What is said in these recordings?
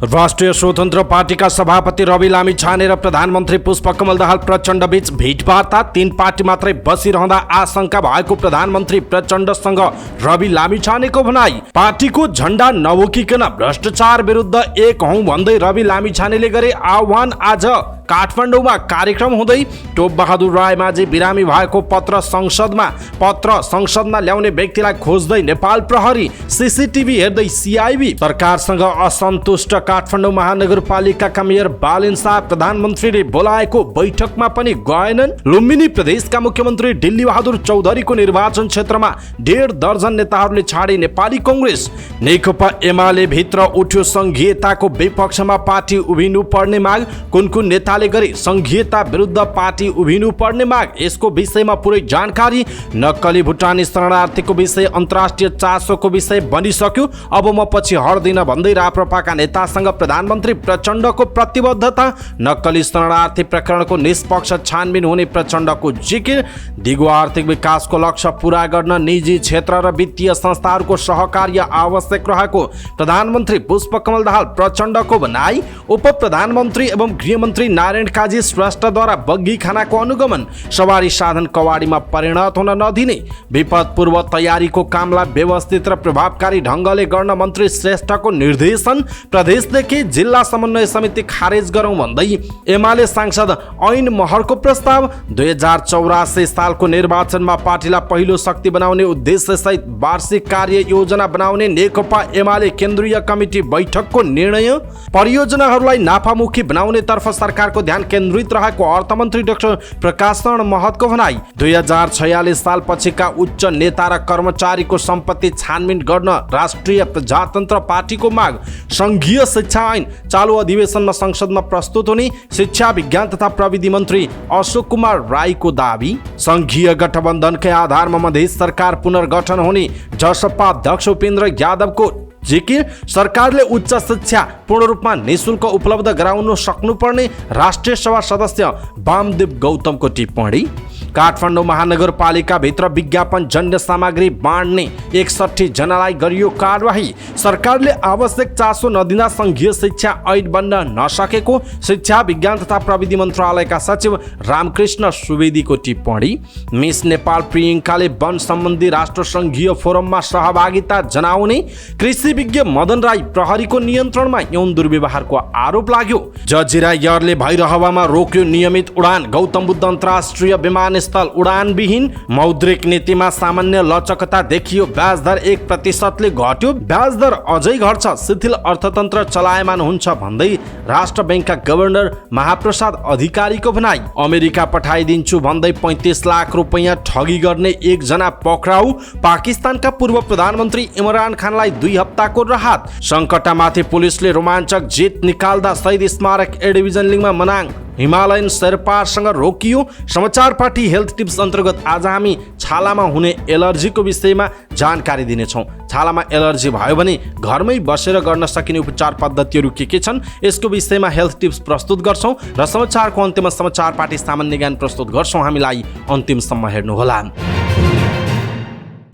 राष्ट्रिय स्वतन्त्र पार्टीका सभापति रवि लामिछाने र प्रधानमन्त्री पुष्पकमल दाहाल प्रचण्ड बीच भेटवार्ता। तीन पार्टी मात्रै बसिरहँदा आशंका भएको प्रधानमन्त्री प्रचण्डसँग रवि लामिछानेको भनाई। पार्टीको झण्डा नबोकिकन भ्रष्टाचार विरुद्ध एक हौं भन्दै रवि लामिछानेले गरे आह्वान। आज काठमाडौँमा कार्यक्रम हुँदै टोप बहादुर रायमाझी बिरामी भएको पत्र संसदमा ल्याउने व्यक्तिलाई खोज्दै नेपाल प्रहरी, सीसीटीभी हेर्दै सीआईबी। सरकारसँग असन्तुष्ट काठमाडौँ महानगरपालिकाका मेयर बालेन शाह प्रधानमन्त्रीले बोलाएको बैठकमा पनि गएनन्। लुम्बिनी प्रदेशका मुख्यमन्त्री डिल्ली बहादुर चौधरीको निर्वाचन क्षेत्रमा 1.5 दर्जन नेताहरूले छाडे नेपाली कांग्रेस। नेकपा एमाले भित्र उठ्यो संघीयताको विपक्षमा पार्टी उभिनु पर्ने माग। कुन नेताले गरे संघीयता विरुद्ध पार्टी उभिनु पर्ने माग, यसको विषयमा पुरै जानकारी। नक्कली भुटानी शरणार्थीको विषय अन्तर्राष्ट्रिय चासोको विषय बनिसक्यो, अब म पछि हट्दिन भन्दै राप्रपाका नेतासँग प्रधानमन्त्री प्रचण्डको प्रतिबद्धता। नक्कली शरणार्थी प्रकरणको निष्पक्ष छानबिन हुने प्रचण्डको जिकिर। दिगो आर्थिक विकासको लक्ष्य पूरा गर्न निजी क्षेत्र र वित्तीय संस्थाहरूको सहकार्य आवश्यक रहेको प्रधानमन्त्री पुष्पकमल दाहाल प्रचण्डको भनाई। उप प्रधानमन्त्री एवं गृहमन्त्री नारायण काजी श्रेष्ठद्वारा बग्गी खानाको अनुगमन। सवारी साधन कवाडीमा परिणत हुन नदिने। विपद पूर्व तयारीको कामलाई व्यवस्थित र प्रभावकारी ढङ्गले गर्न मन्त्री श्रेष्ठको निर्देशन। प्रदेशदेखि जिल्ला समन्वय समिति खारेज गरौँ भन्दै एमाले सांसद ऐन महरको प्रस्ताव। 2084 सालको निर्वाचनमा पार्टीलाई पहिलो शक्ति बनाउने उद्देश्यसहित वार्षिक कार्य योजना बनाउने नेकपा एमाले केन्द्रीय कमिटी बैठकको निर्णय। परियोजनाहरूलाई नाफामुखी बनाउने तर्फ सरकारको ध्यान केन्द्रित रहेको अर्थमन्त्री डाक्टर प्रकाश शरण महतको भनाई। 2046 साल पछिका उच्च नेता र कर्मचारीको सम्पत्ति छानबिन गर्न राष्ट्रिय प्रजातन्त्र पार्टीको माग। संघीय शिक्षा ऐन चालू अधिवेशनमा संसदमा प्रस्तुत हुने शिक्षा विज्ञान तथा प्रविधि मन्त्री अशोक कुमार राईको दावी। संघीय गठबन्धनकै आधारमा मधेस सरकार पुनर्गठन हुने जसपा अध्यक्ष उपेन्द्र यादवको जिकिर। सरकारले उच्च शिक्षा पूर्ण रूपमा निःशुल्क उपलब्ध गराउन सक्नुपर्ने राष्ट्रिय सभा सदस्य वामदेव गौतमको टिप्पणी। काठमाडौँ महानगरपालिका भित्र विज्ञापन जन्य सामग्री बाँड्ने 61 जनालाई गरियो कारवाही। सरकारले आवश्यक चासो नदिँदा संघीय शिक्षा ऐन बन्न नसकेको शिक्षा विज्ञान तथा प्रविधि मन्त्रालयका सचिव रामकृष्ण सुवेदीको टिप्पणी। मिस नेपाल प्रियङ्काले वन सम्बन्धी राष्ट्र संघीय फोरममा सहभागिता जनाउने। कृषि विज्ञ मदन राई प्रहरीको नियन्त्रणमा यौन दुर्व्यवहारको आरोप लाग्यो। जजिरा एयरले भैरहवामा रोक्यो नियमित उडान। गौतम बुद्ध अन्तर्राष्ट्रिय विमानस्थल उडानविहीन। मौद्रिक नीतिमा सामान्य लचकता देखियो। ब्याज दर 1% घट्यो। ब्याज दर अझै घट्छ, शिथिल अर्थतन्त्र चलायमान हुन्छ भन्दै राष्ट्र ब्याङ्कका गभर्नर महाप्रसाद अधिकारीको भनाई। अमेरिका पठाइदिन्छु भन्दै 35 लाख रुपैयाँ ठगी गर्ने एकजना पक्राउ। पाकिस्तानका पूर्व प्रधानमन्त्री इमरान खानलाई 2 हप्ताको राहत। सङ्कटामाथि पुलिसले रोमाञ्चक जित निकाल्दा शहीद स्मारक ए डिभिजन लिगमा मनाङ हिमालयन शेर्पासँग रोकियो। समाचार पार्टी हेल्थ टिप्स अन्तर्गत आज हामी छालामा हुने एलर्जीको विषयमा जानकारी दिनेछौँ। छालामा एलर्जी भयो भने घरमै बसेर गर्न सकिने उपचार पद्धतिहरू के छन्, यसको विषयमा हेल्थ टिप्स प्रस्तुत गर्छौँ र समाचारको अन्त्यमा समाचार पार्टी सामान्य ज्ञान प्रस्तुत गर्छौँ। हामीलाई अन्तिमसम्म हेर्नुहोला।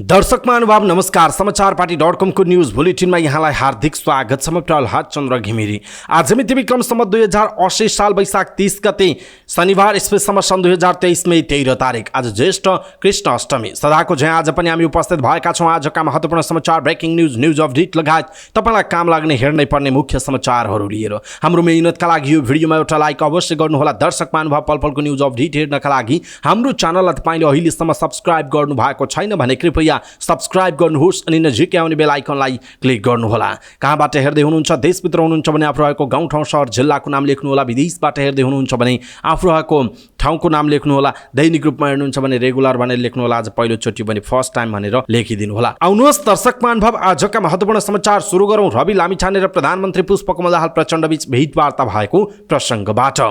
दर्शक महानुभाव नमस्कार। समाचार पार्टी .com को न्यूज बुलेटिनमा यहाँलाई हार्दिक स्वागत छ। म प्रहलाद चन्द्र घिमिरे। आज मिति विक्रम सम्वत 2080 साल वैशाख 30 गते शनिबार इस्वीसम्म सन् 2023 मे 13 तारिक आज ज्येष्ठ कृष्ण अष्टमी। सदाको झैँ आज पनि हामी उपस्थित भएका छौँ आजका महत्त्वपूर्ण समाचार, ब्रेकिङ न्यूज अपडेट लगायत तपाईँलाई काम लाग्ने हेर्नै पर्ने मुख्य समाचारहरू लिएर। हाम्रो मेहनतका लागि यो भिडियोमा एउटा लाइक अवश्य गर्नुहोला। दर्शक महानुभाव पलपलको न्यूज अपडेट हेर्नका लागि हाम्रो च्यानललाई तपाईँले अहिलेसम्म सब्स्क्राइब गर्नु भएको छैन भने कृपया सब्स्क्राइब गर्नुहोस् अनि नजिकै आउने बेल आइकनलाई क्लिक गर्नुहोला। कहाँबाट हेर्दै हुनुहुन्छ, देशभित्र हुनुहुन्छ भने आफू रहेको गाउँ ठाउँ सहर जिल्लाको नाम लेख्नुहोला। विदेशबाट हेर्दै हुनुहुन्छ भने आफू रहेको ठाउँको नाम लेख्नुहोला। दैनिक रूपमा हेर्नुहुन्छ भने रेगुलर भनेर लेख्नुहोला। आज पहिलोचोटि भने फर्स्ट टाइम भनेर लेखिदिनुहोला। आउनुहोस् दर्शक महानुभाव आजका महत्त्वपूर्ण समाचार सुरु गरौँ। रवि लामिछाने र प्रधानमन्त्री पुष्पकमल दाहाल प्रचण्ड बीच भेटवार्ता भएको प्रसङ्गबाट।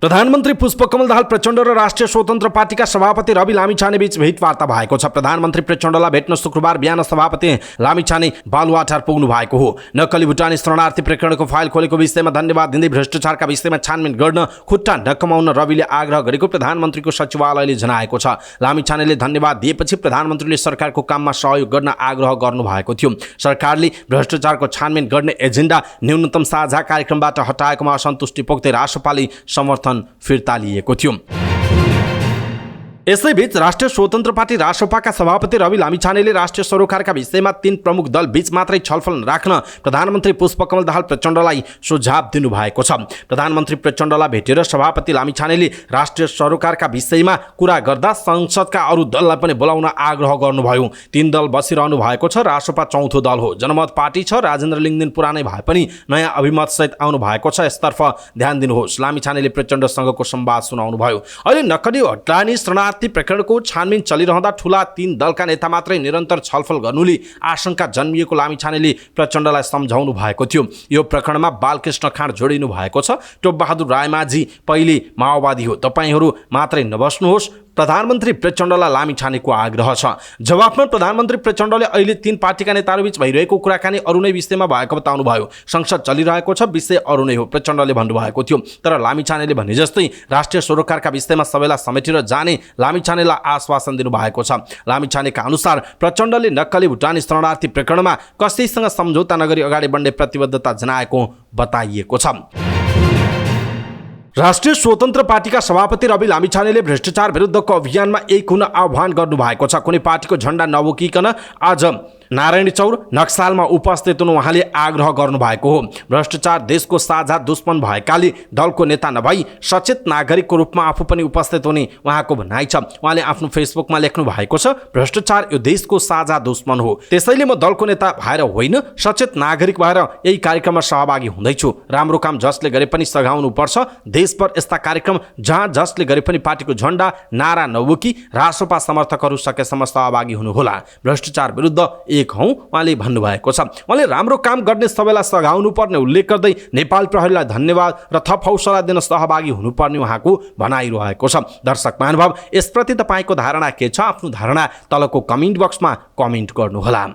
प्रधानमन्त्री पुष्पकमल दाहाल प्रचण्ड र राष्ट्रिय स्वतन्त्र पार्टीका सभापति रवि लामिछाने बीच भेटवार्ता भएको छ। प्रधानमन्त्री प्रचण्डलाई भेट्न शुक्रबार बिहान सभापति लामिछाने बालुवाटार पुग्नु भएको हो। नक्कली भुटानी शरणार्थी प्रकरणको फाइल खोलेको विषयमा धन्यवाद दिँदै भ्रष्टाचारका विषयमा छानबिन गर्न खुट्टा नकमाउन रविले आग्रह गरेको प्रधानमन्त्रीको सचिवालयले जनाएको छ। लामिछानेले धन्यवाद दिएपछि प्रधानमन्त्रीले सरकारको काममा सहयोग गर्न आग्रह गर्नुभएको थियो। सरकारले भ्रष्टाचारको छानबिन गर्ने एजेन्डा न्यूनतम साझा कार्यक्रमबाट हटाएकोमा असन्तुष्टि पोख्दै राष्ट्रपाले समर्थन फिर्ता लिएको थियो। यसैबीच राष्ट्रिय स्वतन्त्र पार्टी रासपाका सभापति रवि लामिछानेले राष्ट्रिय सरोकारका विषयमा 3 प्रमुख दल बीच मात्रै छलफल राख्न प्रधानमन्त्री पुष्पकमल दाहाल प्रचण्डलाई सुझाव दिनुभएको छ। प्रधानमन्त्री प्रचण्डलाई भेटेर सभापति लामिछानेले राष्ट्रिय सरोकारका विषयमा कुरा गर्दा संसदका अरू दललाई पनि बोलाउन आग्रह गर्नुभयो। 3 दल बसिरहनु भएको छ। रासपा चौथो दल हो। जनमत पार्टी छ। राजेन्द्र लिङदेन पुरानै भए पनि नयाँ अभिमत सहित आउनु भएको छ। यसतर्फ ध्यान दिनुहोस्। लामिछानेले प्रचण्डसँगको संवाद सुनाउनुभयो। अहिले नक्कली भुटानी शरणार्थी प्रकरणको छानबिन चलिरहँदा ठूला 3 दलका नेता मात्रै निरन्तर छलफल गर्नुले आशंका जन्मिएको लामिछानेले प्रचण्डलाई सम्झाउनु भएको थियो। यो प्रकरणमा बालकृष्ण खाँड जोडिनु भएको छ। टोपबहादुर रायमाझी पहिले माओवादी हो, तपाईहरू मात्रै नबस्नुहोस्, प्रधानमन्त्री प्रचण्डलाई लामिछानेको आग्रह छ। जवाफमा प्रधानमन्त्री प्रचण्डले अहिले 3 पार्टीका नेताहरूबीच भइरहेको कुराकानी अरू नै विषयमा भएको बताउनुभयो। संसद चलिरहेको छ, विषय अरू नै हो प्रचण्डले भन्नुभएको थियो। तर लामिछानेले भने जस्तै राष्ट्रिय सरोकारका विषयमा सबैलाई समेटेर जाने लामिछानेलाई आश्वासन दिनुभएको छ। लामिछानेका अनुसार प्रचण्डले नक्कली भुटानी शरणार्थी प्रकरणमा कसैसँग सम्झौता नगरी अगाडि बढ्ने प्रतिबद्धता जनाएको बताइएको छ। राष्ट्रिय स्वतन्त्र पार्टीका सभापति रवि लामिछानेले भ्रष्टाचार विरुद्धको अभियानमा एक हुन आह्वान गर्नुभएको छ। कुनै पार्टीको झण्डा नबोकिकन आज नारायणी चौर नक्सालमा उपस्थित हुनु उहाँले आग्रह गर्नुभएको हो। भ्रष्टाचार देशको साझा दुश्मन भएकाले दलको नेता नभई सचेत नागरिकको रूपमा आफू पनि उपस्थित हुने उहाँको भनाइ छ। उहाँले आफ्नो फेसबुकमा लेख्नु भएको छ, भ्रष्टाचार यो देशको साझा दुश्मन हो, त्यसैले म दलको नेता भएर होइन सचेत नागरिक भएर यही कार्यक्रममा सहभागी हुँदैछु। राम्रो काम जसले गरे पनि सघाउनु पर्छ। देशभर यस्ता कार्यक्रम जहाँ जसले गरे पनि पार्टीको झण्डा नारा नबोकी रासपा समर्थकहरू सकेसम्म सहभागी हुनुहोला। भ्रष्टाचार विरुद्ध एक हौं उहाँले भन्नुभएको छ। उहाँले राम्रो काम गर्ने सबैलाई सघाउनु पर्ने उल्लेख गर्दै नेपाल प्रहरीलाई धन्यवाद र थप हौसला दिन सहभागी हुनुपर्ने उहाँको भनाइरहेको छ। दर्शक महानुभाव, यसप्रति तपाईँको धारणा के छ? आफ्नो धारणा तलको कमेन्ट बक्समा कमेन्ट गर्नुहोला।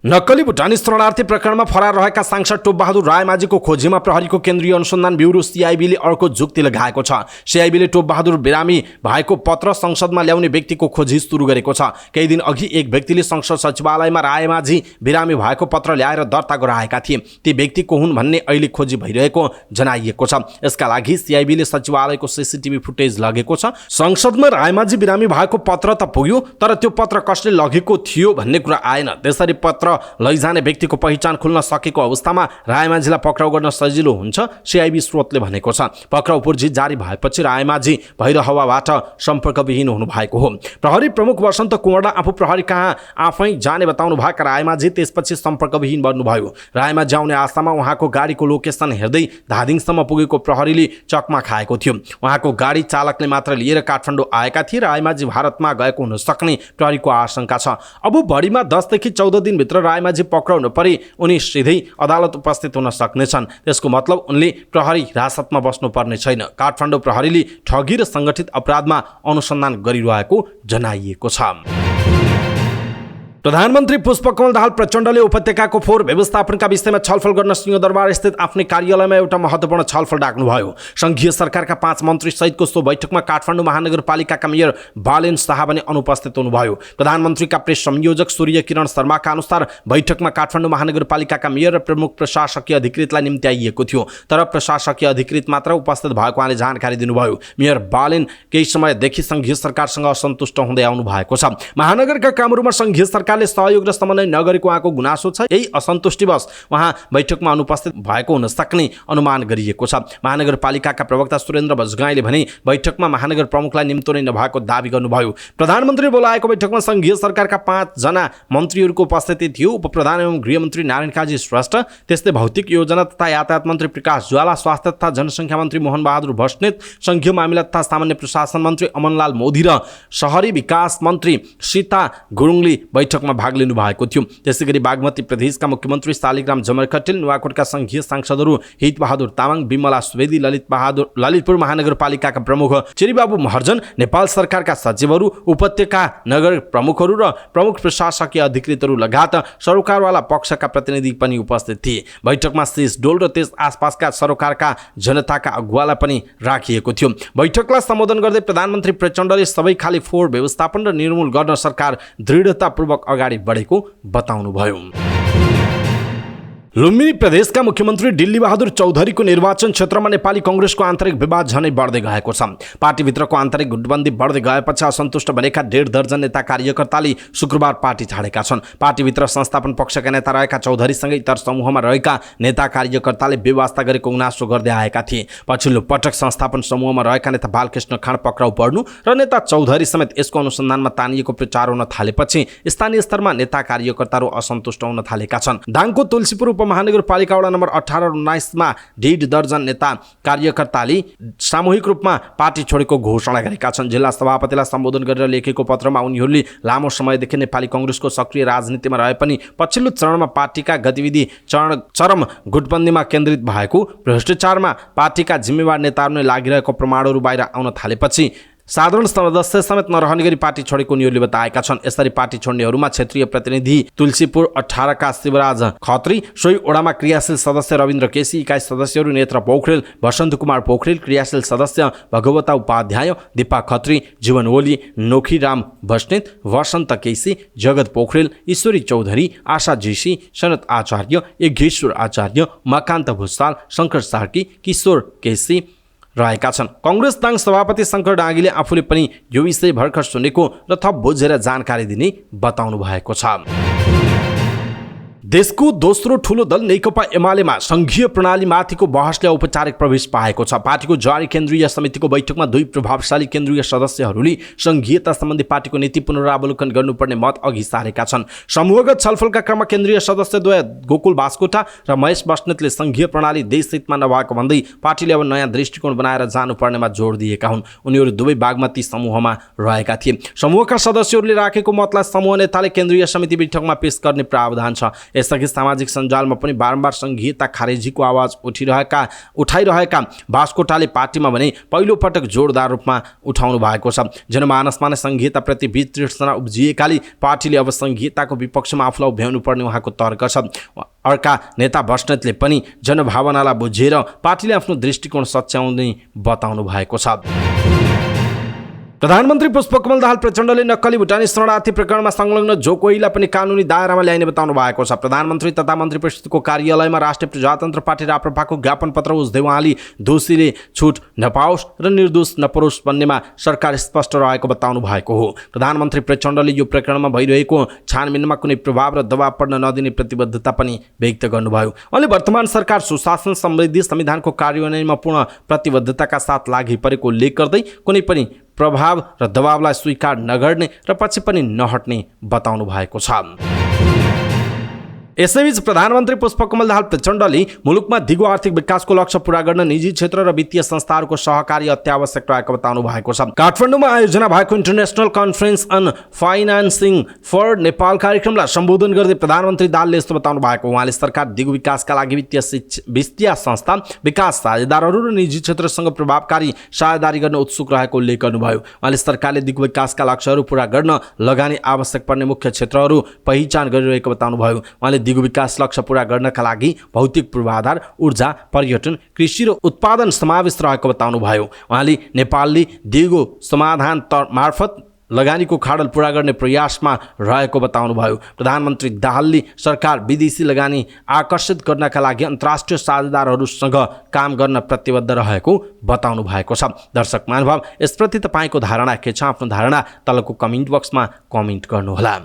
नक्कली भुटानी शरणार्थी प्रकरणमा फरार रहेका सांसद टोपबहादुर रायमाझीको खोजीमा प्रहरीको केन्द्रीय अनुसन्धान ब्युरो सीआईबीले अर्को जुक्ति लगाएको छ। सीआईबीले टोपबहादुर बिरामी भएको पत्र संसदमा ल्याउने व्यक्तिको खोजी सुरु गरेको छ। केही दिन अघि एक व्यक्तिले संसद सचिवालयमा रायमाझी बिरामी भएको पत्र ल्याएर दर्ता गराएका थिए। ती व्यक्ति को हुन् भन्ने अहिले खोजी भइरहेको जनाइएको छ। यसका लागि सीआईबीले सचिवालयको सीसीटीभी फुटेज लगेको छ। संसदमा रायमाझी बिरामी भएको पत्र त पुग्यो, तर त्यो पत्र कसले लगेको थियो भन्ने कुरा आएन। त्यसरी पत्र लैजाने व्यक्तिको पहिचान खुल्न सकेको अवस्थामा रायमाझीलाई पक्राउ गर्न सजिलो हुन्छ, सीआईबी स्रोतले भनेको छ। पक्राउ पुर्जी जारी भएपछि रायमाझी भैरहवाबाट सम्पर्कविहीन हुनु भएको हो। प्रहरी प्रमुख वसन्त कुँवरले आफू प्रहरी कहाँ आफै जाने बताउनु भएका रायमाझी त्यसपछि सम्पर्कविहीन बन्नुभयो। रायमाझी आउने आशामा उहाँको गाडीको लोकेसन हेर्दै धादिङसम्म पुगेको प्रहरीले चकमा खाएको थियो। उहाँको गाडी चालकले मात्र लिएर काठमाडौँ आएका थिए। रायमाझी भारतमा गएको हुन सक्ने प्रहरीको आशंका छ। अब बढीमा 10 देखि 14 दिनभित्र रायमाझी पक्राउ नपरे उनी सिधै अदालत उपस्थित हुन सक्नेछन्। त्यसको मतलब उनले प्रहरी हिरासतमा बस्नुपर्ने छैन। काठमाडौँ प्रहरीले ठगी र सङ्गठित अपराधमा अनुसन्धान गरिरहेको जनाइएको छ। प्रधानमन्त्री पुष्पकमल दाहाल प्रचण्डले उपत्यकाको फोहोर व्यवस्थापनका विषयमा छलफल गर्न सिंहदरबार स्थित आफ्नै कार्यालयमा एउटा महत्त्वपूर्ण छलफल डाक्नुभयो। संघीय सरकारका 5 मन्त्री सहितको सो बैठकमा काठमाडौँ महानगरपालिकाका मेयर बालेन शाह पनि अनुपस्थित हुनुभयो। प्रधानमन्त्रीका प्रेस संयोजक सूर्य किरण शर्माका अनुसार बैठकमा काठमाडौँ महानगरपालिकाका मेयर र प्रमुख प्रशासकीय अधिकृतलाई निम्त्याइएको थियो, तर प्रशासकीय अधिकृत मात्र उपस्थित भएको उहाँले जानकारी दिनुभयो। मेयर बालेन केही समयदेखि संघीय सरकारसँग असन्तुष्ट हुँदै आउनु भएको छ। महानगरका कामहरूमा संघीय सरकार सहयोग र समन्वय नगरेको उहाँको गुनासो छ। यही असन्तुष्टिवश उहाँ बैठकमा अनुपस्थित भएको हुन सक्ने अनुमान गरिएको छ। महानगरपालिकाका प्रवक्ता सुरेन्द्र बजगाईले भने बैठकमा महानगर प्रमुखलाई निम्तो नै नभएको दावी गर्नुभयो। प्रधानमन्त्री बोलाएको बैठकमा संघीय सरकारका 5 जना मन्त्रीहरूको उपस्थिति थियो। उपप्रधान एवं गृहमन्त्री नारायण काजी श्रेष्ठ, त्यस्तै भौतिक योजना तथा यातायात मन्त्री प्रकाश ज्वाला, स्वास्थ्य तथा जनसङ्ख्या मन्त्री मोहन बहादुर बस्नेत, संघीय मामिला तथा सामान्य प्रशासन मन्त्री अमनलाल मोदी र शहरी विकास मन्त्री सीता गुरुङले बैठकमा बैठकमा भाग लिनु भएको थियो। त्यसैगरी बागमती प्रदेशका मुख्यमन्त्री शालिग्राम जमरखटेल, नुवाकोटका संघीय सांसदहरू हितबहादुर तामाङ, विमला सुवेदी, ललितपुर महानगरपालिकाका प्रमुख चिरीबाबु महर्जन, नेपाल सरकारका सचिवहरू, उपत्यका नगर प्रमुखहरू र प्रमुख प्रशासकीय अधिकृतहरू लगायत सरोकारवाला पक्षका प्रतिनिधि पनि उपस्थित थिए। बैठकमा शेषडोल र त्यस आसपासका सरोकारका जनताका अगुवालाई पनि राखिएको थियो। बैठकलाई सम्बोधन गर्दै प्रधानमन्त्री प्रचण्डले सबै खाली फोहोर व्यवस्थापन र निर्मूल गर्न सरकार दृढतापूर्वक अगाडि बढेको बताउनुभयो। लुम्बिनी प्रदेशका मुख्यमन्त्री डिल्ली बहादुर चौधरीको निर्वाचन क्षेत्रमा नेपाली कांग्रेसको आन्तरिक विवाद झनै बढ्दै गएको छ। पार्टीभित्रको आन्तरिक गुटबन्दी बढ्दै गएपछि असन्तुष्ट बनेका 1.5 दर्जन नेता कार्यकर्ताले शुक्रबार पार्टी छाडेका छन्। पार्टीभित्र संस्थापन पक्षका नेता रहेका चौधरीसँगै इतर समूहमा रहेका नेता कार्यकर्ताले व्यवस्था गरेको गुनासो गर्दै आएका थिए। पछिल्लो पटक संस्थापन समूहमा रहेका नेता बालकृष्ण खाँड पक्राउ पर्नु र नेता चौधरी समेत यसको अनुसन्धानमा तानिएको प्रचार हुन थालेपछि स्थानीय स्तरमा नेता कार्यकर्ताहरू असन्तुष्ट हुन थालेका छन्। दाङको तुलसीपुर महानगरपालिका वडा नम्बर 18 र 19 मा 1.5 दर्जन नेता कार्यकर्ताले सामूहिक रूपमा पार्टी छोडेको घोषणा गरेका छन्। जिल्ला सभापतिलाई सम्बोधन गरेर लेखेको पत्रमा उनीहरूले लामो समयदेखि नेपाली कांग्रेसको सक्रिय राजनीतिमा रहे पनि पछिल्लो चरणमा पार्टीका गतिविधि चरम गुटबन्दीमा केन्द्रित भएको, भ्रष्टाचारमा पार्टीका जिम्मेवार नेताहरूले लागिरहेको प्रमाणहरू बाहिर आउन थालेपछि साधारण सदस्य समेत नरहने गरी पार्टी छोडेको उनीहरूले बताएका छन्। यसरी पार्टी छोड्नेहरूमा क्षेत्रीय प्रतिनिधि तुलसीपुर 18 का शिवराज खत्री, सोही ओडामा क्रियाशील सदस्य रविन्द्र केसी, इकाइ सदस्यहरू नेत्र पोखरेल, वसन्त कुमार पोखरेल, क्रियाशील सदस्य भगवता उपाध्याय, दिपा खत्री, जीवन ओली, नोखीराम बस्नेत, वसन्त केसी, जगत पोखरेल, ईश्वरी चौधरी, आशा जेसी, सनत आचार्य, यज्ञेश्वर आचार्य, मकान्त भुसाल, शङ्कर सार्की, किशोर केसी रहेका छन्। कांग्रेस दाङ सभापति शङ्कर डाँगीले आफूले पनि यो विषय भर्खर सुनेको र थप बुझेर जानकारी दिने बताउनु भएको छ। देशको दोस्रो ठूलो दल नेकपा एमालेमा संघीय प्रणालीमाथिको बहसले औपचारिक प्रवेश पाएको छ। पार्टीको जारी केन्द्रीय समितिको बैठकमा 2 प्रभावशाली केन्द्रीय सदस्यहरूले संघीयता सम्बन्धी पार्टीको नीति पुनरावलोकन गर्नुपर्ने मत अघि सारेका छन्। समूहगत छलफलका क्रममा केन्द्रीय सदस्यद्वय गोकुल बास्कोटा र महेश बस्नेतले संघीय प्रणाली देशहितमा नभएको भन्दै पार्टीले अब नयाँ दृष्टिकोण बनाएर जानुपर्नेमा जोड दिएका हुन्। उनीहरू दुवै बागमती समूहमा रहेका थिए। समूहका सदस्यहरूले राखेको मतलाई समूह नेताले केन्द्रीय समिति बैठकमा पेश गर्ने प्रावधान छ। यसअघि सामाजिक सञ्जालमा पनि बारम्बार संघीयता खारेजीको आवाज उठाइरहेका बास्कोटाले पार्टीमा भने पहिलो पटक जोरदार रूपमा उठाउनु भएको छ। जनमानसमा नै संघीयताप्रति वितृष्णा उब्जिएकाले पार्टीले अब संघीयताको विपक्षमा आफूलाई उभ्याउनु पर्ने उहाँको तर्क छ। अर्का नेता बस्नेतले पनि जनभावनालाई बुझेर पार्टीले आफ्नो दृष्टिकोण सच्याउने बताउनु भएको छ। प्रधानमन्त्री पुष्पकमल दाहाल प्रचण्डले नक्कली भुटानी शरणार्थी प्रकरणमा संलग्न जो कोहीलाई पनि कानुनी दायरामा ल्याइने बताउनु भएको छ। प्रधानमन्त्री तथा मन्त्री परिषदको कार्यालयमा राष्ट्रिय प्रजातन्त्र पार्टी राप्रपाको ज्ञापन पत्र उझ्दै उहाँले दोषीले छुट नपाओस् र निर्दोष नपरोस् भन्नेमा सरकार स्पष्ट रहेको बताउनु भएको हो। प्रधानमन्त्री प्रचण्डले यो प्रकरणमा भइरहेको छानबिनमा कुनै प्रभाव र दबाव पर्न नदिने प्रतिबद्धता पनि व्यक्त गर्नुभयो। उहाँले वर्तमान सरकार सुशासन समृद्धि संविधानको कार्यान्वयनमा पूर्ण प्रतिबद्धताका साथ लागि परेको उल्लेख गर्दै कुनै पनि प्रभाव र दबावलाई स्वीकार नगर्ने र पछि पनि नहट्ने बताउनु भएको छ। यसैबीच प्रधानमन्त्री पुष्पकमल दाहाल प्रचण्डले मुलुकमा दिगो आर्थिक विकासको लक्ष्य पूरा गर्न निजी क्षेत्र र वित्तीय संस्थाहरूको सहकारी अत्यावश्यक रहेको बताउनु भएको छ। काठमाडौँमा आयोजना भएको international conference on financing for Nepal कार्यक्रमलाई सम्बोधन गर्दै प्रधानमन्त्री दाहालले यस्तो बताउनु भएको। उहाँले सरकार दिगो विकासका लागि वित्तीय संस्था, विकास साझेदारहरू र निजी क्षेत्रसँग प्रभावकारी साझेदारी गर्न उत्सुक रहेको उल्लेख गर्नुभयो। उहाँले सरकारले दिगो विकासका लक्ष्यहरू पूरा गर्न लगानी आवश्यक पर्ने मुख्य क्षेत्रहरू पहिचान गरिरहेको बताउनु भयो। उहाँले दिगो विकास लक्ष्य पूरा गर्नका लागि भौतिक पूर्वाधार, ऊर्जा, पर्यटन, कृषि र उत्पादन समावेश रहेको बताउनु भयो। उहाँले नेपालले दिगो समाधान मार्फत लगानीको खाडल पूरा गर्ने प्रयासमा रहेको बताउनु भयो। प्रधानमन्त्री दाहालले सरकार विदेशी लगानी आकर्षित गर्नका लागि अन्तर्राष्ट्रिय साझेदारहरूसँग काम गर्न प्रतिबद्ध रहेको बताउनु भएको छ। दर्शक महानुभाव, यसप्रति तपाईँको धारणा के छ? आफ्नो धारणा तलको कमेन्ट बक्समा कमेन्ट गर्नुहोला।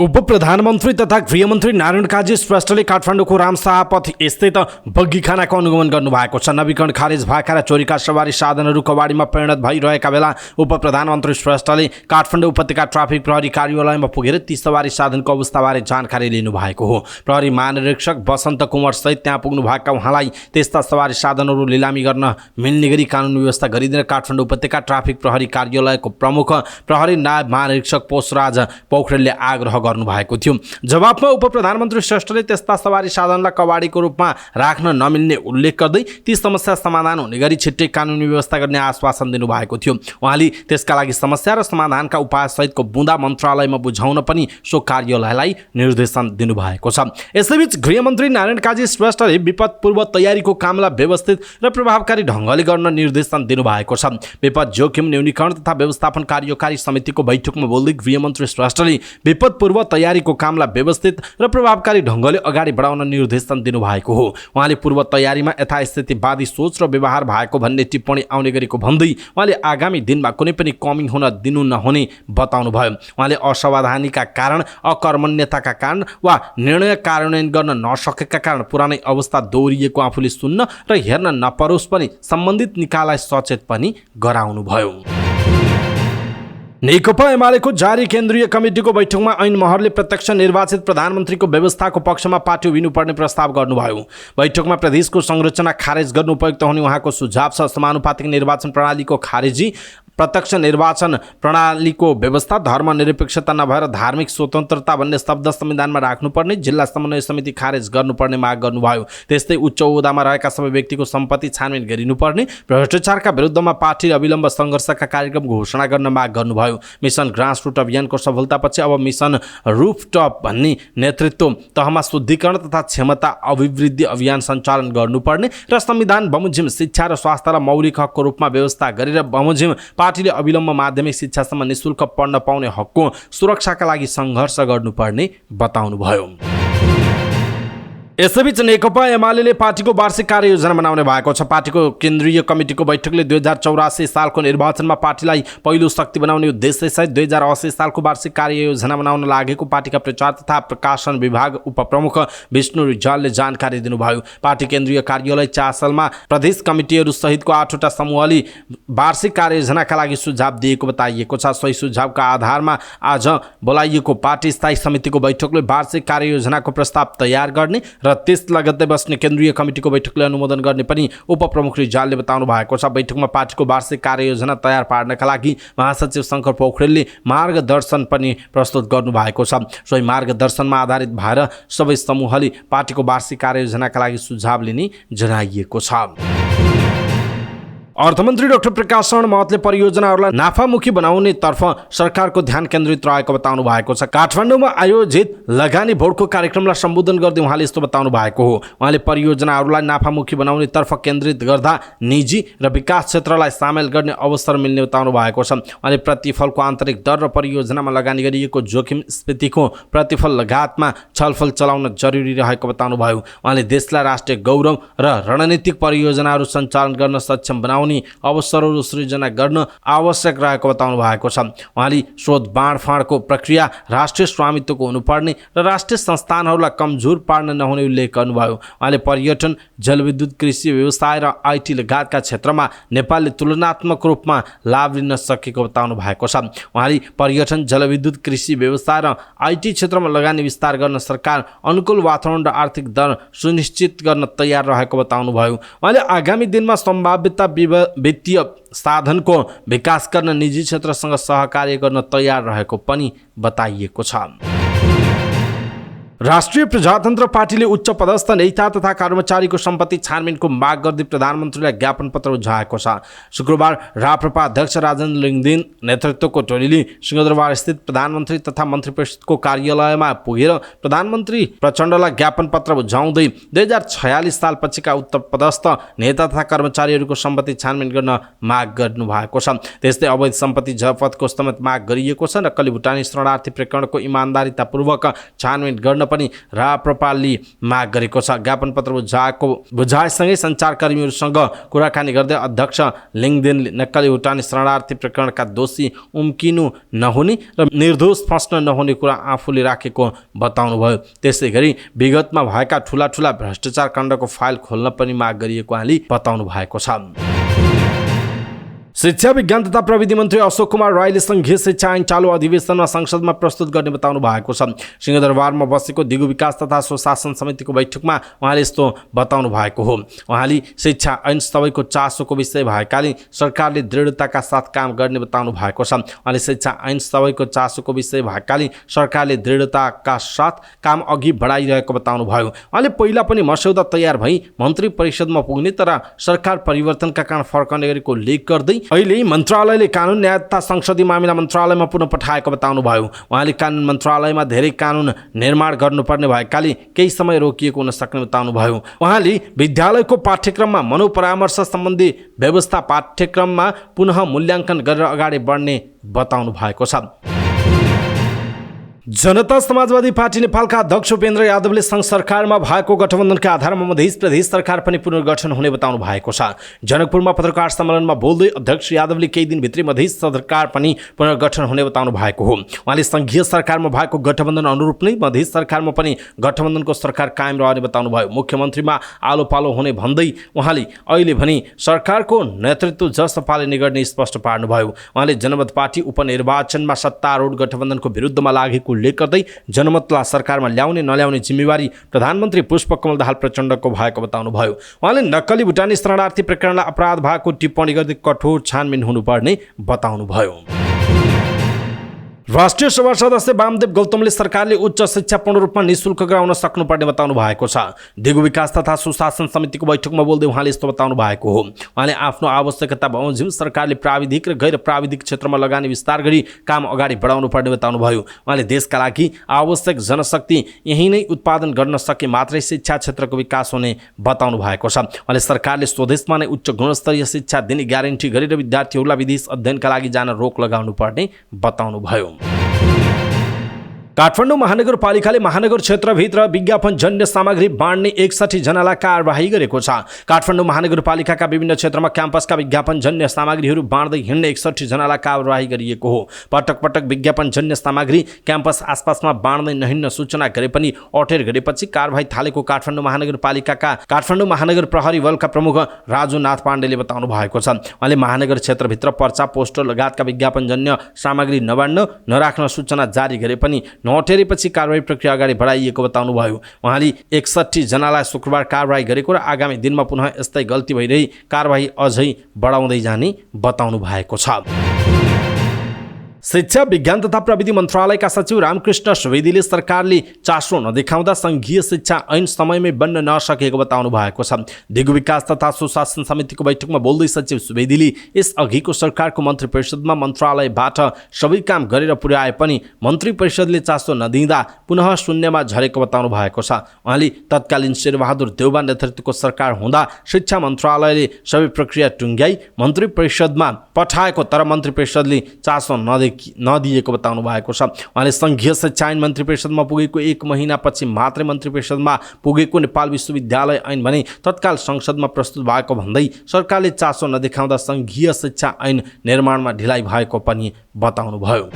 उप प्रधानमन्त्री तथा गृहमन्त्री नारायण काजी श्रेष्ठले काठमाडौँको रामशाहपथ स्थित बग्गीखानाको अनुगमन गर्नुभएको छ। नवीकरण खारेज भएका र चोरीका सवारी साधनहरू कवाडीमा परिणत भइरहेका बेला उप प्रधानमन्त्री श्रेष्ठले काठमाडौँ उपत्यका ट्राफिक प्रहरी कार्यालयमा पुगेर ती सवारी साधनको अवस्थाबारे जानकारी लिनुभएको हो। प्रहरी महानिरीक्षक बसन्त कुमार सहित त्यहाँ पुग्नुभएका उहाँलाई त्यस्ता सवारी साधनहरू लिलामी गर्न मिल्ने गरी कानुन व्यवस्था गरिदिन काठमाडौँ उपत्यका ट्राफिक प्रहरी कार्यालयको प्रमुख प्रहरी नायब महानिरीक्षक पोषराज पोखरेलले आग्रह गर्नुभएको थियो। जवाफमा उप प्रधानमन्त्री श्रेष्ठले त्यस्ता सवारी साधनलाई कवाडीको रूपमा राख्न नमिल्ने उल्लेख गर्दै ती समस्या समाधान हुने गरी छिट्टै कानुनी व्यवस्था गर्ने आश्वासन दिनुभएको थियो। उहाँले त्यसका लागि समस्या र समाधानका उपाय सहितको बुँदा मन्त्रालयमा बुझाउन पनि सो कार्यालयलाई निर्देशन दिनुभएको छ। यसैबीच गृहमन्त्री नारायण काजी श्रेष्ठले विपद पूर्व तयारीको कामलाई व्यवस्थित र प्रभावकारी ढङ्गले गर्न निर्देशन दिनुभएको छ। विपद जोखिम न्यूनीकरण तथा व्यवस्थापन कार्यकारी समितिको बैठकमा बोल्दै गृहमन्त्री श्रेष्ठले विपद पूर्व तयारीको कामलाई व्यवस्थित र प्रभावकारी ढङ्गले अगाडि बढाउन निर्देशन दिनुभएको हो। उहाँले पूर्व तयारीमा यथास्थितिवादी सोच र व्यवहार भएको भन्ने टिप्पणी आउने गरेको भन्दै उहाँले आगामी दिनमा कुनै पनि कमी हुन दिनु नहुने बताउनुभयो। उहाँले असावधानीका कारण, अकर्मण्यताका कारण वा निर्णय कार्यान्वयन गर्न नसकेका कारण पुरानै अवस्था दोहोरिएको आफूले सुन्न र हेर्न नपरोस् पनि सम्बन्धित निकायलाई सचेत पनि गराउनुभयो। नेकपा एमालेको जारी केन्द्रीय कमिटीको बैठकमा ऐन महरले प्रत्यक्ष निर्वाचित प्रधानमन्त्रीको व्यवस्थाको पक्षमा पार्टी उभिनुपर्ने प्रस्ताव गर्नुभयो। बैठकमा प्रदेशको संरचना खारेज गर्नु उपयुक्त हुने उहाँको सुझाव छ। समानुपातिक निर्वाचन प्रणालीको खारेजी, प्रत्यक्ष निर्वाचन प्रणालीको व्यवस्था, धर्मनिरपेक्षता नभएर धार्मिक स्वतन्त्रता भन्ने शब्द संविधानमा राख्नुपर्ने, जिल्ला समन्वय समिति खारेज गर्नुपर्ने माग गर्नुभयो। त्यस्तै उच्च ओहदामा रहेका सबै व्यक्तिको सम्पत्ति छानबिन गरिनुपर्ने, भ्रष्टाचारका विरुद्धमा पार्टीले अविलम्ब सङ्घर्षका कार्यक्रम घोषणा गर्न माग गर्नुभयो। मिसन ग्रासरुट अभियानको सफलतापछि अब मिसन रुफटप भन्ने नेतृत्व तहमा शुद्धिकरण तथा क्षमता अभिवृद्धि अभियान सञ्चालन गर्नुपर्ने र संविधान बमोजिम शिक्षा र स्वास्थ्यलाई मौलिक हकको रूपमा व्यवस्था गरेर बमोजिम पार्टीले अविलम्ब माध्यमिक शिक्षासम्म निःशुल्क पढ्न पाउने हकको सुरक्षाका लागि सङ्घर्ष गर्नुपर्ने बताउनुभयो। यसैबीच नेकपा एमाले पार्टीको वार्षिक कार्ययोजना बनाउने भएको छ। पार्टीको केन्द्रीय कमिटीको बैठकले 2084 सालको निर्वाचनमा पार्टीलाई पहिलो शक्ति बनाउने उद्देश्यसहित 2080 सालको वार्षिक कार्ययोजना बनाउन लागेको पार्टीका प्रचार तथा प्रकाशन विभाग उपप्रमुख विष्णु रिजालले जानकारी दिनुभयो। पार्टी केन्द्रीय कार्यालय चासलमा प्रदेश कमिटीहरू सहितको 8वटा समूहले वार्षिक कार्ययोजनाका लागि सुझाव दिएको बताइएको छ। सोही सुझावका आधारमा आज बोलाइएको पार्टी स्थायी समितिको बैठकले वार्षिक कार्ययोजनाको प्रस्ताव तयार गर्ने र त्यस लगत्तै बस्ने केन्द्रीय कमिटीको बैठकले अनुमोदन गर्ने पनि उपप्रमुख रिजालले बताउनु भएको छ। बैठकमा पार्टीको वार्षिक कार्ययोजना तयार पार्नका लागि महासचिव शङ्कर पोखरेलले मार्गदर्शन पनि प्रस्तुत गर्नुभएको छ। सोही मार्गदर्शनमा आधारित भएर सबै समूहले पार्टीको वार्षिक कार्ययोजनाका लागि सुझाव लिने जनाइएको छ। अर्थमन्त्री डाक्टर प्रकाश शरण महतले परियोजनाहरूलाई नाफामुखी बनाउने तर्फ सरकारको ध्यान केन्द्रित रहेको बताउनु भएको छ। काठमाडौँमा आयोजित लगानी बोर्डको कार्यक्रमलाई सम्बोधन गर्दै उहाँले यस्तो बताउनु भएको हो। उहाँले परियोजनाहरूलाई नाफामुखी बनाउने तर्फ केन्द्रित गर्दा निजी र विकास क्षेत्रलाई सामेल गर्ने अवसर मिल्ने बताउनु भएको छ। उहाँले प्रतिफलको आन्तरिक दर र परियोजनामा लगानी गरिएको जोखिम स्थितिको प्रतिफल लगायतमा छलफल चलाउन जरुरी रहेको बताउनु भयो। उहाँले देशलाई राष्ट्रिय गौरव र रणनीतिक परियोजनाहरू सञ्चालन गर्न सक्षम बनाउने अवसरहरू सृजना गर्न आवश्यक रहेको बताउनु भएको छ। उहाँले स्रोत बाँडफाँडको प्रक्रिया राष्ट्रिय स्वामित्वको हुनुपर्ने र राष्ट्रिय संस्थानहरूलाई कमजोर पार्न नहुने उल्लेख गर्नुभयो। उहाँले पर्यटन, जलविद्युत, कृषि, व्यवसाय र आइटी लगायतका क्षेत्रमा नेपालले तुलनात्मक रूपमा लाभ लिन सकेको बताउनु भएको छ। उहाँले पर्यटन, जलविद्युत, कृषि, व्यवसाय र आइटी क्षेत्रमा लगानी विस्तार गर्न सरकार अनुकूल वातावरण र आर्थिक दर सुनिश्चित गर्न तयार रहेको बताउनुभयो। उहाँले आगामी दिनमा सम्भाव्यता वित्तीय साधनको विकास गर्न निजी क्षेत्रसँग सहकार्य गर्न तयार रहेको पनि बताइएको छ। राष्ट्रिय प्रजातन्त्र पार्टीले उच्च पदस्थ नेता तथा कर्मचारीको सम्पत्ति छानबिनको माग गर्दै प्रधानमन्त्रीलाई ज्ञापन पत्र बुझाएको छ। शुक्रबार राप्रपा अध्यक्ष राजेन्द्र लिङदेन नेतृत्वको टोलीले सिंहदरबार स्थित प्रधानमन्त्री तथा मन्त्री परिषदको कार्यालयमा पुगेर प्रधानमन्त्री प्रचण्डलाई ज्ञापन पत्र बुझाउँदै 2046 सालपछिका उच्च पदस्थ नेता तथा कर्मचारीहरूको सम्पत्ति छानबिन गर्न माग गर्नुभएको छ। त्यस्तै अवैध सम्पत्ति जफतको समेत माग गरिएको छ। नक्कली भुटानी शरणार्थी प्रकरणको इमान्दारितापूर्वक छानबिन गर्न पनि राप्रपाले माग गरेको छ। ज्ञापन पत्र बुझाएसँगै सञ्चारकर्मीहरूसँग कुराकानी गर्दै अध्यक्ष लिङदेनले नक्कली उठानी शरणार्थी प्रकरणका दोषी उम्किनु नहुने र निर्दोष फस्न नहुने कुरा आफूले राखेको बताउनुभयो। त्यसै गरी विगतमा भएका ठूला भ्रष्टाचार काण्डको फाइल खोल्न पनि माग गरिएको उहाँले बताउनु भएको छ। शिक्षा विज्ञान तथा प्रविधि मन्त्री अशोक कुमार राईले संघीय शिक्षा ऐन चालू अधिवेशनमा संसदमा प्रस्तुत गर्ने बताउनु भएको छ। सिंहदरबारमा बसेको दिगो विकास तथा सुशासन समितिको बैठकमा उहाँले यस्तो बताउनु भएको हो। उहाँले शिक्षा ऐन सबैको चासोको विषय भएकाले सरकारले दृढताका साथ काम गर्ने बताउनु भएको छ। उहाँले शिक्षा ऐन सबैको चासोको विषय भएकाले सरकारले दृढताका साथ काम अघि बढाइरहेको बताउनु भयो। उहाँले पहिला पनि मस्यौदा तयार भई मन्त्री परिषदमा पुग्ने तर सरकार परिवर्तनका कारण फर्कने गरेको लेख गर्दै अहिले मन्त्रालयले कानुन न्याय तथा संसदीय मामिला मन्त्रालयमा पुनः पठाएको बताउनुभयो। उहाँले कानुन मन्त्रालयमा धेरै कानुन निर्माण गर्नुपर्ने भएकाले केही समय रोकिएको हुन सक्ने बताउनुभयो। उहाँले विद्यालयको पाठ्यक्रममा मनोपरामर्श सम्बन्धी व्यवस्था पाठ्यक्रममा पुनः मूल्याङ्कन गरेर अगाडि बढ्ने बताउनु भएको छ। जनता समाजवादी पार्टी नेपालका अध्यक्ष उपेन्द्र यादवले संघ सरकारमा भएको गठबन्धनका आधारमा मध्य प्रदेश सरकार पनि पुनर्गठन हुने बताउनु भएको छ। जनकपुरमा पत्रकार सम्मेलनमा बोल्दै अध्यक्ष यादवले केही दिनभित्रै मध्य सरकार पनि पुनर्गठन हुने बताउनु भएको हो। उहाँले संघीय सरकारमा भएको गठबन्धन अनुरूप नै मध्य सरकारमा पनि गठबन्धनको सरकार कायम रहने बताउनुभयो। मुख्यमन्त्रीमा आलो पालो हुने भन्दै उहाँले अहिले भने सरकारको नेतृत्व जसपाले नै गर्ने स्पष्ट पार्नुभयो। उहाँले जनमत पार्टी उपनिर्वाचनमा सत्तारूढ गठबन्धनको विरुद्धमा लागेको उल्लेख गर्दै जनमतलाई सरकारमा ल्याउने नल्याउने जिम्मेवारी प्रधानमन्त्री पुष्पकमल दाहाल प्रचण्डको भएको बताउनुभयो। उहाँले नक्कली भुटानी शरणार्थी प्रकरणलाई अपराध भएको टिप्पणी गर्दै कठोर छानबिन हुनुपर्ने बताउनुभयो। राष्ट्रिय सभा सदस्य वामदेव गौतमले सरकारले उच्च शिक्षा पूर्ण रूपमा निःशुल्क गराउन सक्नुपर्ने बताउनु भएको छ। दिगो विकास तथा सुशासन समितिको बैठकमा बोल्दै उहाँले यस्तो बताउनु भएको हो। उहाँले आफ्नो आवश्यकता बमोजिम सरकारले प्राविधिक र गैर प्राविधिक क्षेत्रमा लगानी विस्तार गरी काम अगाडि बढाउनु पर्ने बताउनुभयो। उहाँले देशका लागि आवश्यक जनशक्ति यही नै उत्पादन गर्न सके मात्रै शिक्षा क्षेत्रको विकास हुने बताउनु भएको छ। उहाँले सरकारले स्वदेशमा नै उच्च गुणस्तरीय शिक्षा दिने ग्यारेन्टी गरेर विद्यार्थीहरूलाई विदेश अध्ययनका लागि जान रोक लगाउनु पर्ने बताउनुभयो। काठमाडौँ महानगरपालिकाले महानगर क्षेत्रभित्र विज्ञापनजन्य सामग्री बाँड्ने 61 जनालाई कारबाही गरेको छ। काठमाडौँ महानगरपालिकाका विभिन्न क्षेत्रमा क्याम्पसका विज्ञापनजन्य सामग्रीहरू बाँड्दै हिँड्ने 61 जनालाई कारबाही गरिएको हो। पटक पटक विज्ञापनजन्य सामग्री क्याम्पस आसपासमा बाँड्दै नहिँड्न सूचना गरे पनि अटेर गरेपछि कारबाही थालेको काठमाडौँ महानगरपालिकाका काठमाडौँ महानगर प्रहरी बलका प्रमुख राजुनाथ पाण्डेले बताउनु भएको छ। उहाँले महानगर क्षेत्रभित्र पर्चा पोस्टर लगायतका विज्ञापनजन्य सामग्री नबाँड्न नराख्न सूचना जारी गरे पनि नअटेरेपछि कारबाही प्रक्रिया अगाडि बढाइएको बताउनुभयो। उहाँले 61 जनालाई शुक्रबार कारबाही गरेको र आगामी दिनमा पुनः यस्तै गल्ती भइरही कारबाही अझै बढाउँदै जाने बताउनु भएको छ। शिक्षा विज्ञान तथा प्रविधि मन्त्रालयका सचिव रामकृष्ण सुवेदीले सरकारले चासो नदेखाउँदा संघीय शिक्षा ऐन समयमै बन्न नसकेको बताउनु भएको छ। दिगो विकास तथा सुशासन समितिको बैठकमा बोल्दै सचिव सुवेदीले यस अघिको सरकारको मन्त्री परिषदमा मन्त्रालयबाट सबै काम गरेर पुर्याए पनि मन्त्री परिषदले चासो नदिँदा पुनः शून्यमा झरेको बताउनु भएको छ। उहाँले तत्कालीन शेरबहादुर देउबा नेतृत्वको सरकार हुँदा शिक्षा मन्त्रालयले सबै प्रक्रिया टुङ्ग्याई मन्त्री परिषदमा पठाएको तर मन्त्री परिषदले चासो नदिएको बताउनु भएको छ। उहाँले संघीय शिक्षा ऐन मन्त्री परिषदमा पुगेको 1 महिनापछि मात्रै मन्त्री परिषदमा पुगेको नेपाल विश्वविद्यालय ऐन भने तत्काल संसदमा प्रस्तुत भएको भन्दै सरकारले चासो नदेखाउँदा संघीय शिक्षा ऐन निर्माणमा ढिलाइ भएको पनि बताउनुभयो।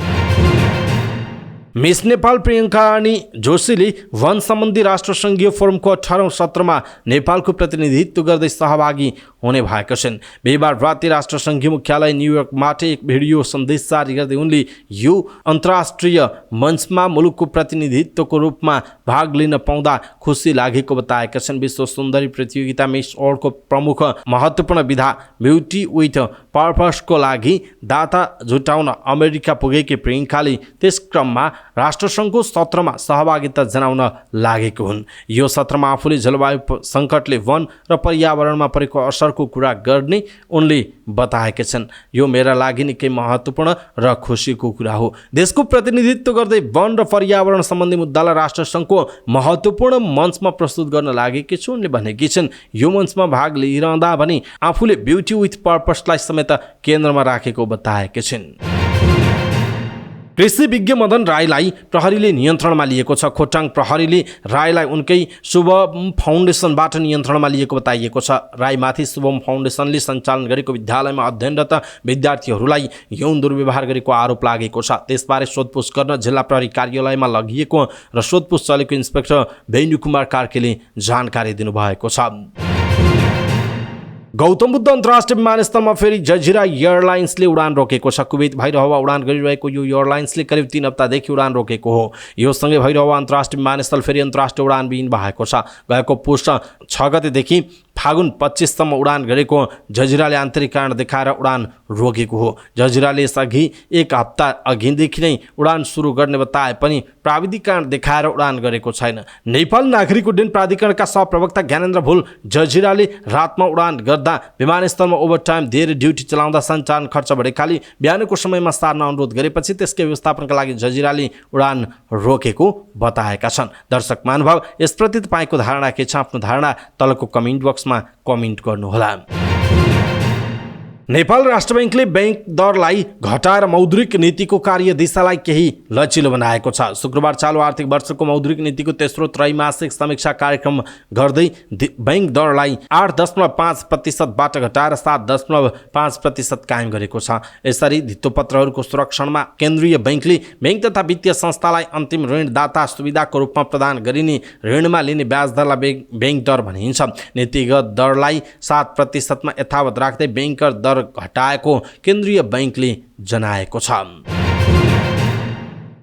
मिस नेपाल प्रियङ्का रानी जोशीले वन सम्बन्धी राष्ट्रसङ्घीय फोरमको 18औं सत्रमा नेपालको प्रतिनिधित्व गर्दै सहभागी हुने भएका छन्। बिहिबार राति राष्ट्रसङ्घीय मुख्यालय न्युयोर्कबाट एक भिडियो सन्देश जारी गर्दै उनले यो अन्तर्राष्ट्रिय मञ्चमा मुलुकको प्रतिनिधित्वको रूपमा भाग लिन पाउँदा खुसी लागेको बताएका छन्। विश्व सुन्दरी प्रतियोगिता मिस वर्ल्डको प्रमुख महत्त्वपूर्ण विधा ब्युटी विथ पर्पसको लागि दाता जुटाउन अमेरिका पुगेकी प्रियङ्काले त्यस क्रममा राष्ट्रसङ्घको सत्रमा सहभागिता जनाउन लागेको हुन्। यो सत्रमा आफूले जलवायु सङ्कटले वन र पर्यावरणमा परेको असरको कुरा गर्ने उनले बताएका छन्। यो मेरा लागि निकै महत्त्वपूर्ण र खुसीको कुरा हो। देशको प्रतिनिधित्व गर्दै वन र पर्यावरण सम्बन्धी मुद्दालाई राष्ट्रसङ्घको महत्त्वपूर्ण मञ्चमा प्रस्तुत गर्न लागेकी छु उनले भनेकी छिन्। यो मञ्चमा भाग लिइरहँदा भने आफूले ब्युटी विथ पर्पसलाई समेत केन्द्रमा राखेको बताएकी छिन्। कृषि विज्ञ मदन राईलाई प्रहरीले नियन्त्रणमा लिएको छ। खोटाङ प्रहरीले राईलाई उनकै शुभम फाउन्डेसनबाट नियन्त्रणमा लिएको बताइएको छ। राईमाथि शुभम फाउन्डेसनले सञ्चालन गरेको विद्यालयमा अध्ययनरत विद्यार्थीहरूलाई यौन दुर्व्यवहार गरेको आरोप लागेको छ। त्यसबारे सोधपुछ गर्न जिल्ला प्रहरी कार्यालयमा लगिएको र सोधपुछ चलेको इन्सपेक्टर वेणु कुमार कार्कीले जानकारी दिनुभएको छ। गौतम बुद्ध अन्तर्राष्ट्रिय विमानस्थलमा फेरि जजिरा एयरलाइन्सले उडान रोकेको छ। कुवेत भैरहवा उडान गरिरहेको यो एयरलाइन्सले करिब 3 हप्तादेखि उडान रोकेको हो। यो सँगै भैरहवा अन्तर्राष्ट्रिय विमानस्थल फेरि अन्तर्राष्ट्रिय उडानविहीन भएको छ। गएको पुष 6 गतेदेखि फागुन 25 सम्म उडान गरेको जजिराले आन्तरिक कारण देखाएर उडान रोकेको हो। जजिराले यसअघि 1 हप्ता अघिदेखि नै उडान सुरु गर्ने बताए पनि प्राविधिक कारण देखाएर उडान गरेको छैन। नेपाल नागरिक उड्डयन प्राधिकरणका सहप्रवक्ता ज्ञानेन्द्र भुल जजिराले रातमा उडान गर्दा विमानस्थलमा ओभरटाइम दिएर ड्युटी चलाउँदा सञ्चालन खर्च बढेकाले बिहानको समयमा सार्न अनुरोध गरेपछि त्यसकै व्यवस्थापनका लागि जजिराले उडान रोकेको बताएका छन्। दर्शक महानुभाव, यसप्रति तपाईँको धारणा के छ? आफ्नो धारणा तलको कमेन्ट बक्समा कमेन्ट गर्नुहोला। नेपाल राष्ट्र बैंकले बैंक दरलाई घटाएर मौद्रिक नीतिको कार्यदिशालाई केही लचिलो बनाएको छ। शुक्रबार चालु आर्थिक वर्षको मौद्रिक नीतिको तेस्रो त्रैमासिक समीक्षा कार्यक्रम गर्दै बैंक दरलाई 8.5% घटाएर 7.5% कायम गरेको छ। यसरी धितोपत्रहरूको सुरक्षणमा केन्द्रीय बैंकले बैंक तथा वित्तीय संस्थालाई अन्तिम ऋणदाता सुविधाको रूपमा प्रदान गरिने ऋणमा लिने ब्याज दरलाई बैंक दर भनिन्छ। नीतिगत दरलाई 7% यथावत राख्दै बैंकर दर घटाएको केन्द्रीय बैंकले जनाएको छ।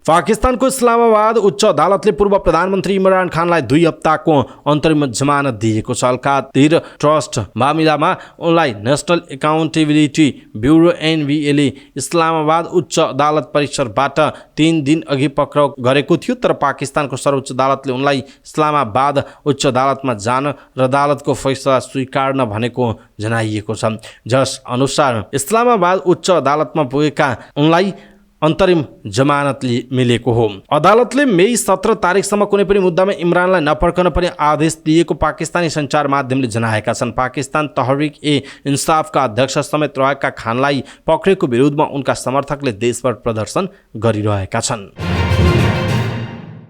पाकिस्तानको इस्लामाबाद उच्च अदालतले पूर्व प्रधानमन्त्री इमरान खानलाई 2 हप्ताको अन्तरिम जमानत दिएको छ। अलकातिर ट्रस्ट मामिलामा उनलाई national accountability bureau NVA Islamabad उच्च अदालत परिसरबाट 3 दिन अघि पक्राउ गरेको थियो, तर पाकिस्तानको सर्वोच्च अदालतले उनलाई इस्लामाबाद उच्च अदालतमा जान र अदालतको फैसला स्वीकार्न भनेको जनाइएको छ। जस अनुसार इस्लामाबाद उच्च अदालतमा पुगेका उनलाई अन्तरिम जमानत मिलेको हो। अदालतले मे 17 तारिकसम्म कुनै पनि मुद्दामा इमरानलाई नपर्खन पनि आदेश दिएको पाकिस्तानी सञ्चार माध्यमले जनाएका छन्। पाकिस्तान तहरिक ए इन्साफका अध्यक्ष समेत रहेका खानलाई पक्रेको विरुद्धमा उनका समर्थकले देशभर प्रदर्शन गरिरहेका छन्।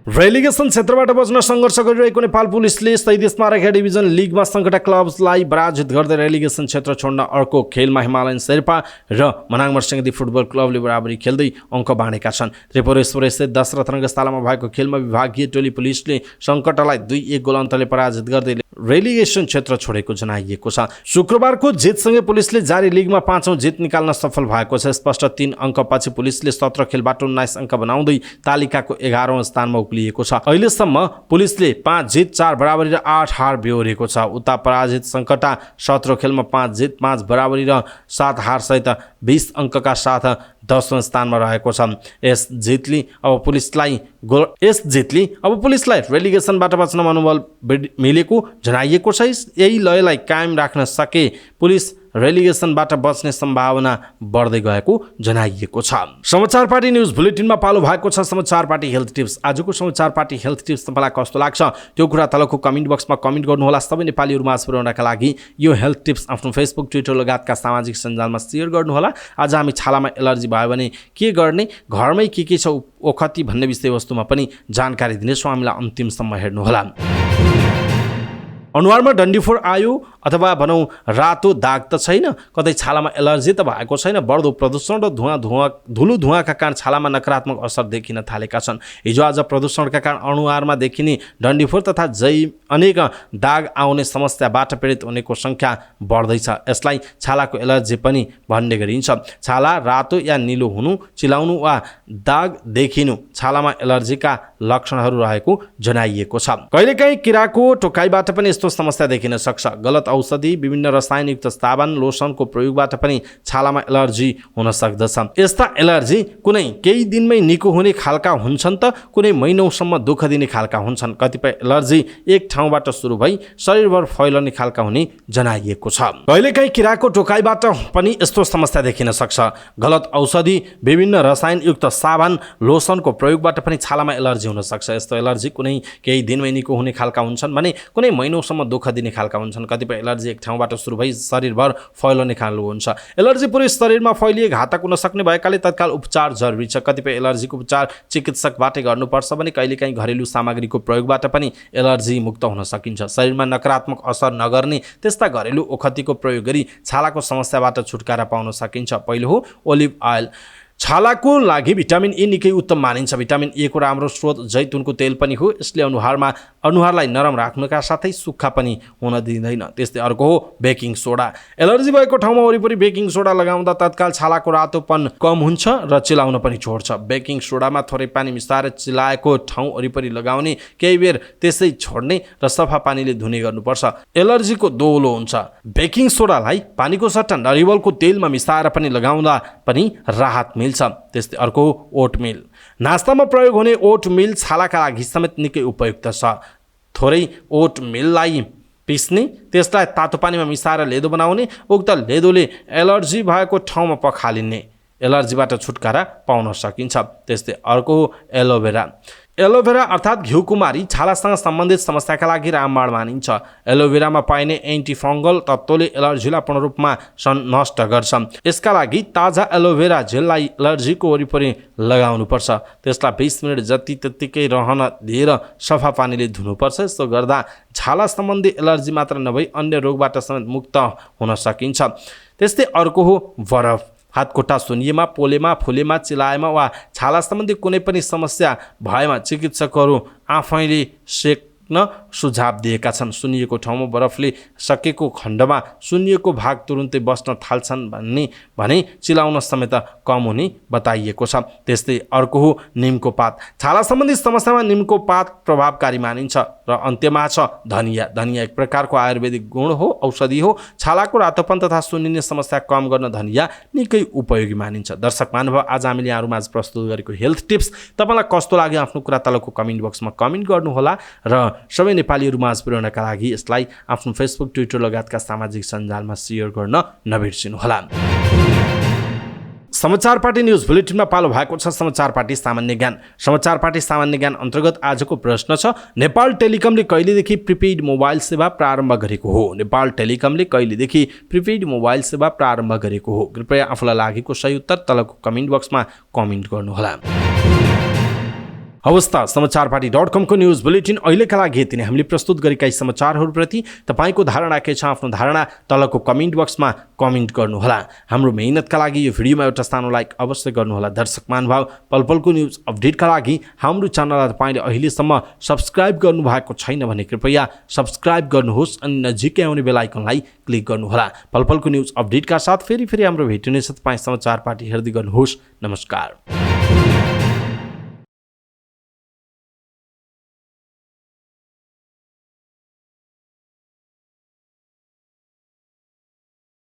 रेलिगेसन क्षेत्रबाट बच्न सङ्घर्ष गरिरहेको नेपाल पुलिसले शहीद स्मारक हे डिभिजन लिगमा सङ्कटा क्लब्सलाई पराजित गर्दै रेलिगेसन क्षेत्र छोड्न अर्को खेलमा हिमालयन शेर्पा र मनाङ मर्सिङदी फुटबल क्लबले बराबरी खेल्दै अङ्क बाँडेका छन्। त्रिपुरेश्वर स्थित दशरथ रङ्गशालामा भएको खेलमा विभागीय टोली पुलिसले सङ्कटालाई 2-1 गोल अन्तरले पराजित गर्दै रेलिगेसन क्षेत्र छोडेको जनाइएको छ। शुक्रबारको जितसँगै पुलिसले जारी लिगमा 5औं जित निकाल्न सफल भएको छ। स्पष्ट 3 अङ्कपछि पुलिसले 17 खेलबाट 19 अङ्क बनाउँदै तालिकाको 11औं स्थानमा उक्लिएको छ। अहिलेसम्म पुलिसले 5 जित 4 बराबरी र 8 हार बेहोरेको छ। उता पराजित सङ्कटा 17 खेलमा 5 जित 5 बराबरी र 7 हार सहित 20 अङ्कका साथ 10औं स्थानमा रहेको छ। यस जितले अब पुलिसलाई रेलिगेसनबाट बच्न मनोबल मिलेको जनाइएको छ। यही लयलाई कायम राख्न सके पुलिस रेलिगेसनबाट बच्ने सम्भावना बढ्दै गएको जनाइएको छ। समाचार पार्टी न्युज बुलेटिनमा पालो भएको छ समाचार पार्टी हेल्थ टिप्स। आजको समाचार पार्टी हेल्थ टिप्स तपाईँलाई कस्तो लाग्छ त्यो कुरा तलको कमेन्ट बक्समा कमेन्ट गर्नुहोला। सबै नेपालीहरू माझ पुर्याउनका लागि यो हेल्थ टिप्स आफ्नो फेसबुक, ट्विटर लगायतका सामाजिक सञ्जालमा सेयर गर्नुहोला। आज हामी छालामा एलर्जी भयो भने के गर्ने, घरमै के छ ओखती भन्ने विषयवस्तुमा पनि जानकारी दिनेछौँ। हामीलाई अन्तिमसम्म हेर्नुहोला। अनुहारमा डन्डीफोर आयो अथवा भनौँ रातो दाग त छैन, कतै छालामा एलर्जी त भएको छैन। बढ्दो प्रदूषण र धुलो धुवाका कारण छालामा नकारात्मक असर देखिन थालेका छन्। हिजो आज प्रदूषणका कारण अनुहारमा देखिने डन्डीफोर तथा अनेक दाग आउने समस्याबाट पीडित हुनेको सङ्ख्या बढ्दैछ। यसलाई छालाको एलर्जी पनि भन्ने गरिन्छ। छाला रातो या निलो हुनु, चिलाउनु वा दाग देखिनु छालामा एलर्जीका लक्षणहरू रहेको जनाइएको छ। कहिलेकाहीँ किराको टोकाइबाट पनि यस्तो समस्या देखिन सक्छ। गलत औषधि, विभिन्न रसायनयुक्त साबुन, लोसनको प्रयोगबाट पनि छालामा एलर्जी हुन सक्दछ। यस्ता एलर्जी कुनै केही दिनमै निको हुने खालका हुन्छन् त कुनै महिनौसम्म दुःख दिने खालका हुन्छन्। कतिपय एलर्जी एक ठाउँबाट सुरु भई शरीरभर फैलने खालका हुने जनाइएको छ। कहिलेकाहीँ किराको टोकाइबाट पनि यस्तो समस्या देखिन सक्छ। गलत औषधि, विभिन्न रसायनयुक्त साबुन, लोसनको प्रयोगबाट पनि छालामा एलर्जी हुन सक्छ। यस्तो एलर्जी कुनै केही दिनमै निको हुने खालका हुन्छन् भने कुनै महिनौसम्म दुःख दिने खालका हुन्छन्। कतिपय एलर्जी एक ठाउँबाट सुरु भई शरीरभर फैलने खालको हुन्छ। एलर्जी पुरै शरीरमा फैलिए घातक हुन सक्ने भएकाले तत्काल उपचार जरुरी छ। कतिपय एलर्जीको उपचार चिकित्सकबाटै गर्नुपर्छ भने कहिलेकाहीँ घरेलु सामग्रीको प्रयोगबाट पनि एलर्जी मुक्त हुन सकिन्छ। शरीरमा नकारात्मक असर नगर्ने त्यस्ता घरेलु ओखतीको प्रयोग गरी छालाको समस्याबाट छुटकारा पाउन सकिन्छ। पहिलो हो ओलिभ ऑयल। छालाको लागि भिटामिन ए निकै उत्तम मानिन्छ। भिटामिन ए को राम्रो स्रोत जैतुनको तेल पनि हो। यसले अनुहारलाई नरम राख्नुका साथै सुक्खा पनि हुन दिँदैन। त्यस्तै अर्को हो बेकिङ सोडा। एलर्जी भएको ठाउँमा वरिपरि बेकिङ सोडा लगाउँदा तत्काल छालाको रातोपन कम हुन्छ र चिलाउन पनि छोड्छ। बेकिङ सोडामा थोरै पानी मिसाएर चिलाएको ठाउँ वरिपरि लगाउने, केही बेर त्यसै छोड्ने र सफा पानीले धुने गर्नुपर्छ। एलर्जीको दोलो हुन्छ। बेकिङ सोडालाई पानीको सट्टा नरिवलको तेलमा मिसाएर पनि लगाउँदा पनि राहत मिल्छ। त्यस्तै अर्को ओटमिल। नास्तामा प्रयोग हुने ओटमिल छालाका लागि समेत निकै उपयुक्त छ। थोरै ओटमिललाई पिस्ने, त्यसलाई तातो पानीमा मिसाएर लेदो बनाउने, उक्त लेदोले एलर्जी भएको ठाउँमा पखालिने, एलर्जीबाट छुटकारा पाउन सकिन्छ। त्यस्तै अर्को एलोभेरा। एलोभेरा अर्थात् घिउकुमारी छालासँग सम्बन्धित समस्याका लागि रामबाण मानिन्छ। एलोभेरामा पाइने एन्टिफङ्गल तत्त्वले एलर्जीलाई पूर्ण रूपमा नष्ट गर्छ। यसका लागि ताजा एलोभेरा जेललाई एलर्जीको वरिपरि लगाउनुपर्छ। त्यसलाई 20 मिनट जति त्यत्तिकै रहन दिएर सफा पानीले धुनुपर्छ। यसो गर्दा छाला सम्बन्धी एलर्जी मात्र नभई अन्य रोगबाट समेत मुक्त हुन सकिन्छ। त्यस्तै अर्को हो बरफ। हातखुट्टा सुन्निएमा, पोलेमा, फुलेमा, चिलाएमा वा छाला सम्बन्धी कुनै पनि समस्या भएमा चिकित्सकहरू आफैले सेक्न सुझाव दिएका छन्। सुन्निएको ठाउँमा बरफले सकेको खण्डमा सुन्निएको भाग तुरुन्तै बस्न थाल्छन् भने चिलाउन समेत कम हुने बताइएको छ। त्यस्तै अर्को हो निमको पात। छाला सम्बन्धी समस्यामा निमको पात प्रभावकारी मानिन्छ। र अन्त्यमा छ धनिया। धनिया एक प्रकारको आयुर्वेदिक गुण हो, औषधि हो। छालाको रातोपन तथा सुन्निने समस्या कम गर्न धनिया निकै उपयोगी मानिन्छ। दर्शक महानुभाव, आज हामीले यहाँहरूमा प्रस्तुत गरेको हेल्थ टिप्स तपाईँलाई कस्तो लाग्यो आफ्नो कुरा तलको कमेन्ट बक्समा कमेन्ट गर्नुहोला र सबै नेपालीहरू माझ पुर्याउनका लागि यसलाई आफ्नो फेसबुक, ट्विटर लगायतका सामाजिक सञ्जालमा सेयर गर्न नबिर्सिनुहोला। समाचार पार्टी न्युज बुलेटिनमा पालो भएको छ समाचार पार्टी सामान्य ज्ञान। समाचार पार्टी सामान्य ज्ञान अन्तर्गत आजको प्रश्न छ, नेपाल टेलिकमले कहिलेदेखि प्रिपेड मोबाइल सेवा प्रारम्भ गरेको हो? नेपाल टेलिकमले कहिलेदेखि प्रिपेड मोबाइल सेवा प्रारम्भ गरेको हो? कृपया आफूलाई लागेको सही उत्तर तलको कमेन्ट बक्समा कमेन्ट गर्नुहोला। हवस् त, समाचारपार्टी.com को न्युज बुलेटिन अहिलेका लागि यति नै। हामीले प्रस्तुत गरेका यी समाचारहरूप्रति तपाईँको धारणा के छ? आफ्नो धारणा तलको कमेन्ट बक्समा कमेन्ट गर्नुहोला। हाम्रो मेहनतका लागि यो भिडियोमा एउटा सानो लाइक अवश्य गर्नुहोला। दर्शक महानुभाव, पलपलको न्युज अपडेटका लागि हाम्रो च्यानललाई तपाईँले अहिलेसम्म सब्सक्राइब गर्नुभएको छैन भने कृपया सब्सक्राइब गर्नुहोस् अनि नजिकै आउने बेल आइकनलाई क्लिक गर्नुहोला। पलपलको न्युज अपडेटका साथ फेरि हाम्रो भेट हुनेछ। तपाईँ समाचार पार्टी हेर्दै गर्नुहोस्। नमस्कार।